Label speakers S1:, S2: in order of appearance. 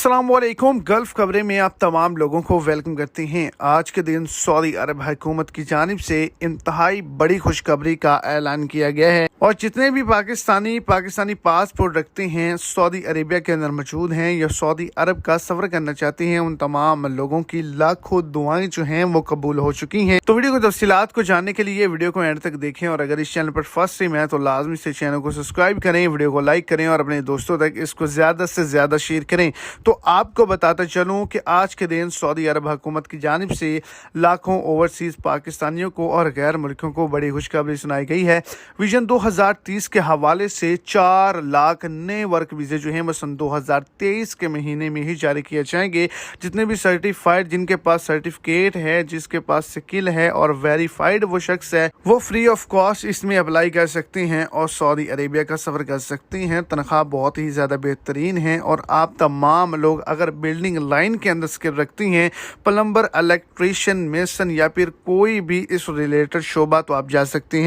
S1: अस्सलाम वालेकुम। गल्फ खबरें में आप तमाम लोगों को वेलकम करते हैं। आज के दिन सऊदी अरब हुकूमत की जानिब से इंतहाई बड़ी खुशखबरी का ऐलान किया गया है और जितने भी पाकिस्तानी पासपोर्ट रखते हैं, सऊदी अरेबिया के अंदर मौजूद हैं या सऊदी अरब का सफर करना चाहते हैं, उन तमाम लोगों की लाखों दुआएं जो हैं वो कबूल हो चुकी हैं। तो वीडियो को तफसीलात को जानने के लिए वीडियो को एंड तक देखें और अगर इस चैनल पर फर्स्ट टाइम है तो लाजमी से चैनल को सब्सक्राइब करें, वीडियो को लाइक करें और अपने दोस्तों तक इसको ज्यादा से ज्यादा शेयर करें। तो आपको बताता चलूं कि आज के दिन सऊदी अरब हुकूमत की जानिब से लाखों ओवरसीज पाकिस्तानियों को और गैर मुल्कियों को बड़ी खुशखबरी सुनाई गई है। विजन 2030 के हवाले से 4 लाख नए वर्क वीजे जो हैं वो सन 2023 के महीने में ही जारी किए जाएंगे। जितने भी सर्टिफाइड, जिनके पास सर्टिफिकेट है, जिसके पास स्किल है और वेरीफाइड वो शख्स है, वो फ्री ऑफ कॉस्ट इसमें अप्लाई कर सकते हैं और सऊदी अरेबिया का सफर कर सकते हैं। तनख्वाह बहुत ही ज्यादा बेहतरीन है और आप तमाम लोग अगर बिल्डिंग लाइन के अंदर स्किल रखती हैं, प्लम्बर, इलेक्ट्रीशियन, मेसन या फिर कोई भी इस रिलेटेड शोबा, तो आप जा सकते हैं।